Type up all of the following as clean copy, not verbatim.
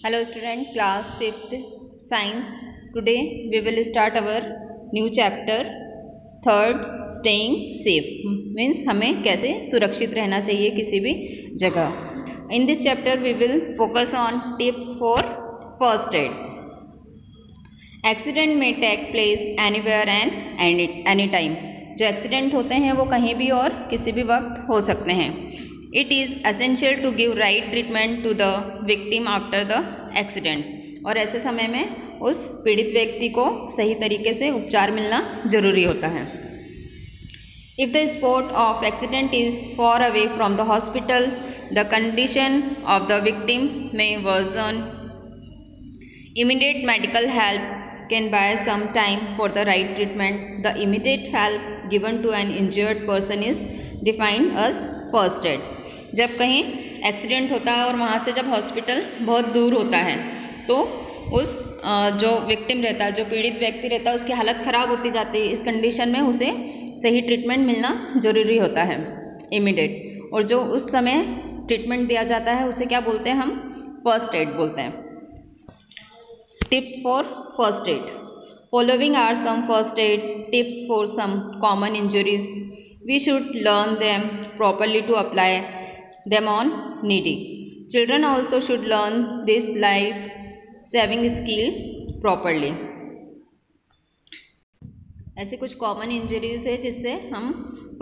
Hello student, class 5th science. Today we will start our new chapter third, staying safe. Means हमें कैसे सुरक्षित रहना चाहिए किसी भी जगह. In this chapter we will focus on tips for first aid. Accident may take place anywhere and any time. जो accident होते हैं वो कहीं भी और किसी भी वक्त हो सकते हैं. It is essential to give right treatment to the victim after the accident. और ऐसे समय में उस पीड़ित व्यक्ति को सही तरीके से उपचार मिलना जरूरी होता है. If the spot of accident is far away from the hospital, the condition of the victim may worsen. Immediate medical help can buy some time for the right treatment. The immediate help given to an injured person is defined as first aid. जब कहीं accident होता है और वहाँ से जब hospital बहुत दूर होता है तो उस जो विक्टिम रहता है, जो पीड़ित व्यक्ति रहता है, उसकी हालत ख़राब होती जाती है. इस कंडीशन में उसे सही ट्रीटमेंट मिलना ज़रूरी होता है, इमीडिएट. और जो उस समय ट्रीटमेंट दिया जाता है उसे क्या बोलते हैं, हम फर्स्ट एड बोलते हैं. Tips for first aid. Following are some first aid tips for some common injuries. We should learn them properly to apply them on needy. Children also should learn this life-saving skill properly. ऐसे कुछ common injuries है जिससे हम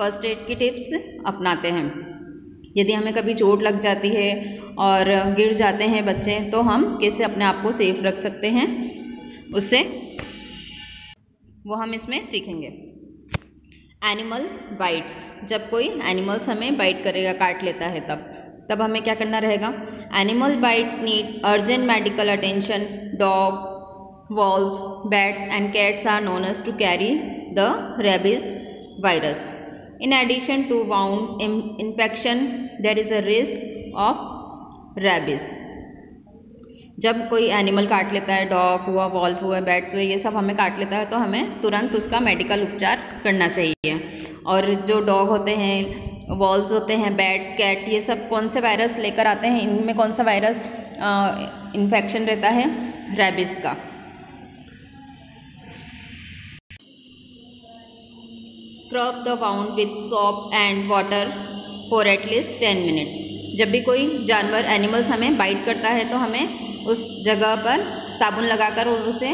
first aid की tips अपनाते हैं. यदि हमें कभी चोट लग जाती है और गिर जाते हैं बच्चे, तो हम कैसे अपने आप को सेफ रख सकते हैं, उससे वो हम इसमें सीखेंगे. Animal bytes. जब कोई एनिमल्स हमें बाइट करेगा, काट लेता है, तब हमें क्या करना रहेगा. Animal bites need urgent medical attention. Dog, wolves, bats and cats are known as to carry the rabies virus. In addition to wound infection there is a risk of rabies. जब कोई एनिमल काट लेता है, dog हुआ, wolf हुआ, bats हुए, ये सब हमें काट लेता है तो हमें तुरंत उसका मेडिकल उपचार करना चाहिए. और जो डॉग होते हैं, वॉल्स होते हैं, बैट, कैट, ये सब कौन से वायरस लेकर आते हैं, इनमें कौन सा वायरस इन्फेक्शन रहता है, रेबीज का. Scrub the wound with soap and water for at least 10 minutes. जब भी कोई जानवर, एनिमल्स हमें बाइट करता है तो हमें उस जगह पर साबुन लगाकर और उसे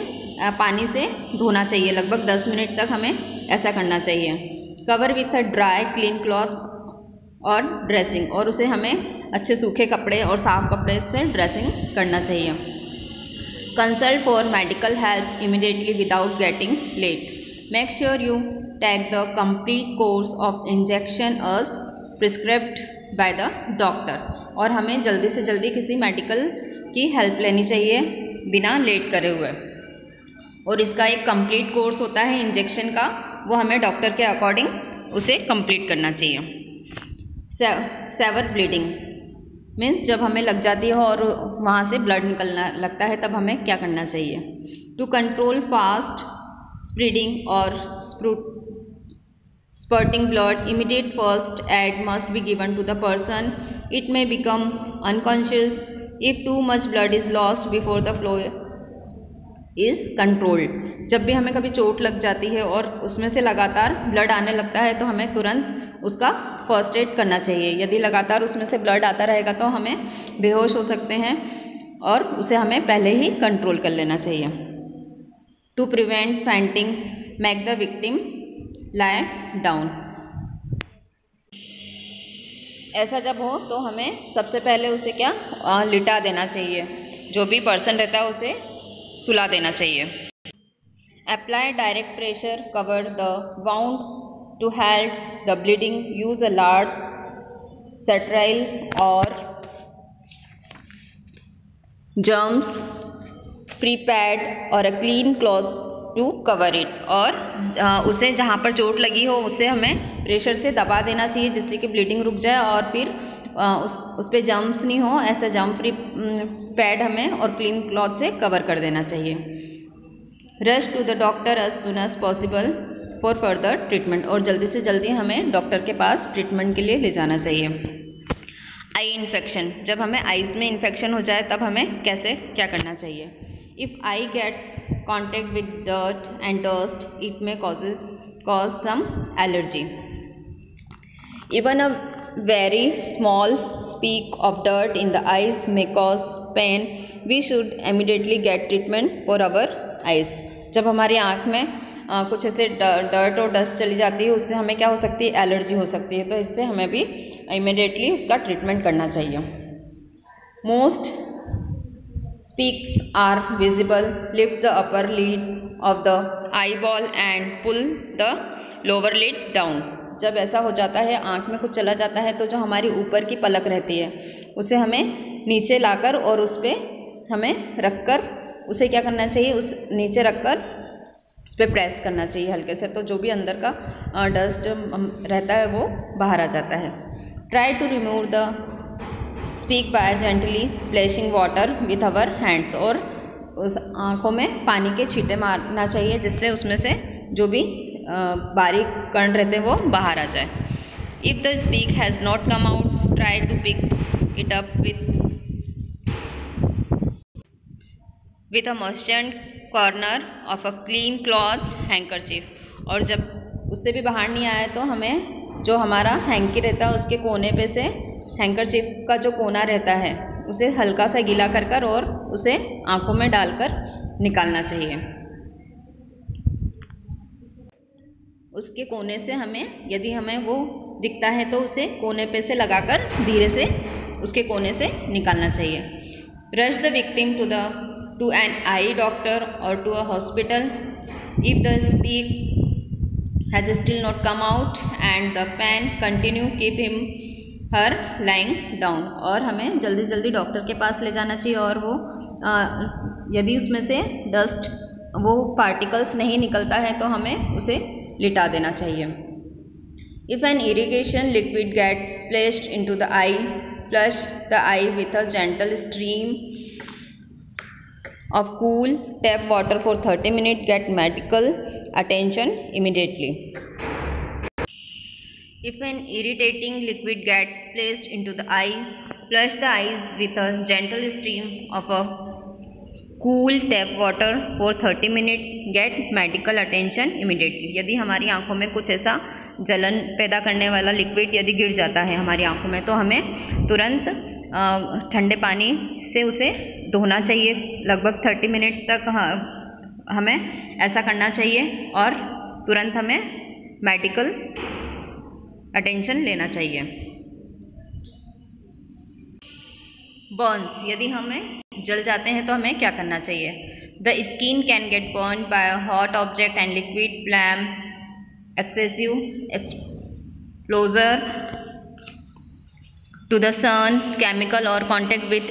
पानी से धोना चाहिए. लगभग 10 मिनट तक हमें ऐसा करना चाहिए. Cover with a dry clean clothes और ड्रेसिंग. और उसे हमें अच्छे सूखे कपड़े और साफ कपड़े से ड्रेसिंग करना चाहिए. Consult for medical help immediately without getting late. Make sure you take the complete course of injection as prescribed by the doctor. और हमें जल्दी से जल्दी किसी मेडिकल की हेल्प लेनी चाहिए बिना लेट करे हुए. और इसका एक कंप्लीट कोर्स होता है इंजेक्शन का, वो हमें डॉक्टर के अकॉर्डिंग उसे कंप्लीट करना चाहिए. सेवर ब्लीडिंग मीन्स जब हमें लग जाती है और वहाँ से ब्लड निकलना लगता है, तब हमें क्या करना चाहिए. टू कंट्रोल फास्ट स्प्रेडिंग और spurting blood, immediate first aid must be given to the person. It may become unconscious if too much blood is lost before the flow is controlled. जब भी हमें कभी चोट लग जाती है और उसमें से लगातार ब्लड आने लगता है तो हमें तुरंत उसका फर्स्ट एड करना चाहिए. यदि लगातार उसमें से ब्लड आता रहेगा तो हमें बेहोश हो सकते हैं और उसे हमें पहले ही कंट्रोल कर लेना चाहिए. To prevent fainting, make the victim lie down. ऐसा जब हो तो हमें सबसे पहले उसे क्या, लिटा देना चाहिए. जो भी पर्सन रहता है उसे सुला देना चाहिए. Apply direct pressure, cover the wound to help the bleeding. Use a large sterile और जर्म्स फ्री पैड और a clean cloth to cover it. और उसे जहाँ पर चोट लगी हो उसे हमें प्रेशर से दबा देना चाहिए जिससे कि ब्लीडिंग रुक जाए और फिर उस पर जम्स नहीं हो. ऐसा जम फ्री पैड हमें और क्लीन क्लॉथ से कवर कर देना चाहिए. Rush to the doctor as soon as possible for further treatment. और जल्दी से जल्दी हमें डॉक्टर के पास ट्रीटमेंट के लिए ले जाना चाहिए. आई इन्फेक्शन, जब हमें आइज़ में इन्फेक्शन हो जाए तब हमें कैसे क्या करना चाहिए। If I get contact with dirt and dust it may cause some allergy. Even a very small speck of dirt in the eyes may cause pain. We should immediately get treatment for our eyes. जब हमारी आँख में कुछ ऐसे dirt और dust चली जाती है उससे हमें क्या हो सकती है, एलर्जी हो सकती है, तो इससे हमें भी इमीडिएटली उसका ट्रीटमेंट करना चाहिए। Most specks are visible, lift the upper lid of the eyeball and pull the lower lid down. जब ऐसा हो जाता है, आँख में कुछ चला जाता है, तो जो हमारी ऊपर की पलक रहती है उसे हमें नीचे लाकर और उस पर हमें रखकर उसे क्या करना चाहिए, उस नीचे रखकर उस पर प्रेस करना चाहिए हल्के से, तो जो भी अंदर का डस्ट रहता है वो बाहर आ जाता है। Try to remove the speck by gently splashing water with our hands. और उस आँखों में पानी के छींटे मारना चाहिए जिससे उसमें से जो भी बारीक कण रहते हैं वो बाहर आ जाए। If the speck has not come out try to pick it up with a moistened corner of a clean cloth handkerchief. और जब उससे भी बाहर नहीं आया तो हमें जो हमारा हैंकी रहता है उसके कोने पे से हैंकरचीफ का जो कोना रहता है उसे हल्का सा गीला कर कर और उसे आँखों में डालकर निकालना चाहिए। उसके कोने से हमें, यदि हमें वो दिखता है तो उसे कोने पे से लगाकर धीरे से उसके कोने से निकालना चाहिए। Rush the victim to an eye doctor और to a hospital if the speck has still not come out and the pain continue keep him her lying down. और हमें जल्दी से जल्दी डॉक्टर के पास ले जाना चाहिए और वो यदि उसमें से डस्ट वो पार्टिकल्स नहीं निकलता है तो हमें उसे लिटा देना चाहिए। If an irrigation liquid gets splashed into the eye, flush the eye with a gentle stream of cool tap water for 30 minute, get medical attention immediately. If an irritating liquid gets placed into the eye, flush the eyes with a gentle stream of a cool tap water for 30 minutes, get medical attention immediately. यदि हमारी आंखों में कुछ ऐसा जलन पैदा करने वाला लिक्विड यदि गिर जाता है हमारी आंखों में तो हमें तुरंत ठंडे पानी से उसे धोना चाहिए। लगभग 30 मिनट तक हमें ऐसा करना चाहिए और तुरंत हमें मेडिकल अटेंशन लेना चाहिए। बर्न्स, यदि हमें जल जाते हैं तो हमें क्या करना चाहिए। The skin can get burn by a hot object and liquid flame, excessive exposure to the sun, chemical और contact with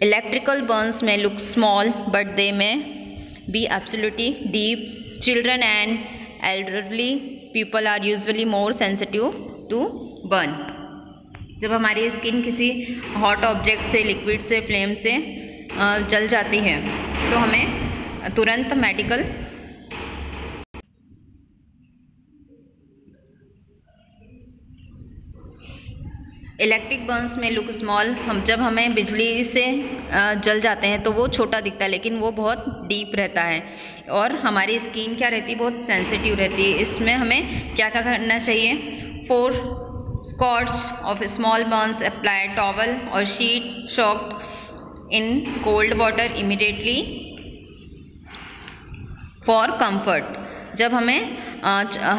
electrical burns may look small but they may be absolutely deep. Children and elderly people are usually more sensitive to burn. जब हमारी skin किसी hot object से, liquid से, flame से जल जाती है तो हमें तुरंत medical electric burns may look small, जब हमें बिजली से जल जाते हैं तो वो छोटा दिखता है लेकिन वो बहुत डीप रहता है और हमारी स्किन क्या रहती है, बहुत सेंसिटिव रहती है। इसमें हमें क्या क्या करना चाहिए। 4 scotch of small burns, apply towel और sheet soaked in cold water immediately for comfort. जब हमें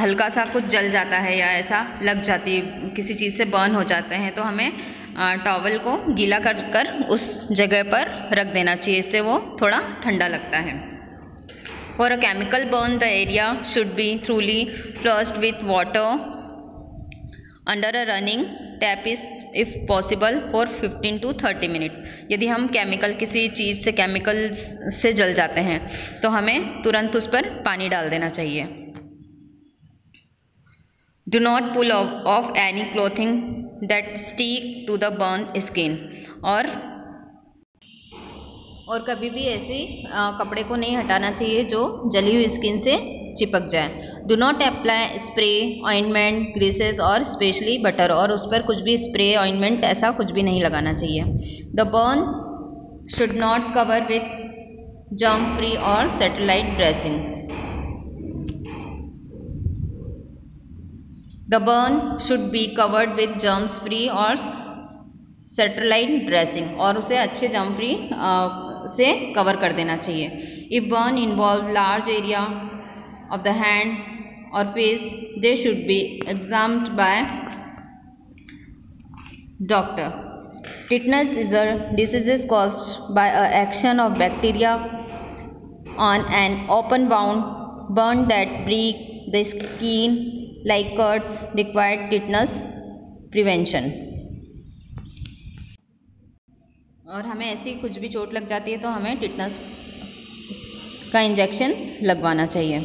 हल्का सा कुछ जल जाता है या ऐसा लग जाती है, किसी चीज़ से बर्न हो जाते हैं तो हमें टॉवल को गीला कर कर उस जगह पर रख देना चाहिए, इससे वो थोड़ा ठंडा लगता है। For a chemical burn the area should be थ्रूली flushed with water under a running tap if possible for 15 to 30 minute. यदि हम केमिकल किसी चीज़ से, केमिकल से जल जाते हैं तो हमें तुरंत उस पर पानी डाल देना चाहिए। Do not pull off any clothing that stick to the burn skin. और कभी भी ऐसे कपड़े को नहीं हटाना चाहिए जो जली हुई स्किन से चिपक जाए। Do not apply spray, ointment, greases और स्पेशली बटर, और उस पर कुछ भी स्प्रे, ऑइंटमेंट ऐसा कुछ भी नहीं लगाना चाहिए। The burn should not cover with germ free और satellite dressing. The burn should be covered with germs free और सैटेलाइट ड्रेसिंग, और उसे अच्छे जर्म फ्री से कवर कर देना चाहिए। If burn involve large area of the hand और face, they should be examined by doctor. Tetanus is a disease caused by a action of bacteria on an open wound burn that break the skin like cuts, required tetanus prevention. और हमें ऐसी कुछ भी चोट लग जाती है तो हमें टिटनस का इंजेक्शन लगवाना चाहिए।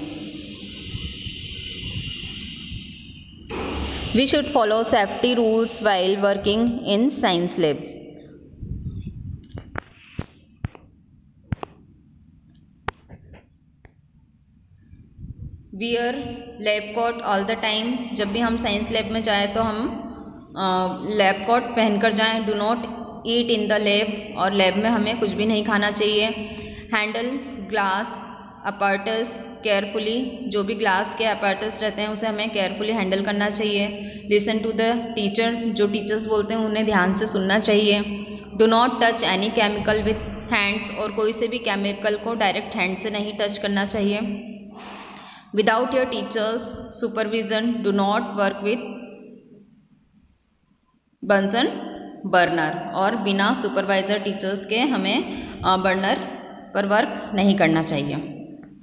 We should follow safety rules while working in science lab. Wear lab coat all the time. जब भी हम साइंस लैब में जाएँ तो हम लैब कोट पहनकर जाएं। Do not eat in the lab, और लैब में हमें कुछ भी नहीं खाना चाहिए। Handle glass apparatus carefully. जो भी ग्लास के अपैरेटस रहते हैं उसे हमें केयरफुली हैंडल करना चाहिए। Listen to the teacher. जो टीचर्स बोलते हैं उन्हें ध्यान से सुनना चाहिए। Do not touch any chemical with hands, और कोई से भी केमिकल को डायरेक्ट हैंड से नहीं टच करना चाहिए। Without your teachers supervision do not work with Bunsen burner, और बिना सुपरवाइज़र टीचर्स के हमें बर्नर पर वर्क नहीं करना चाहिए।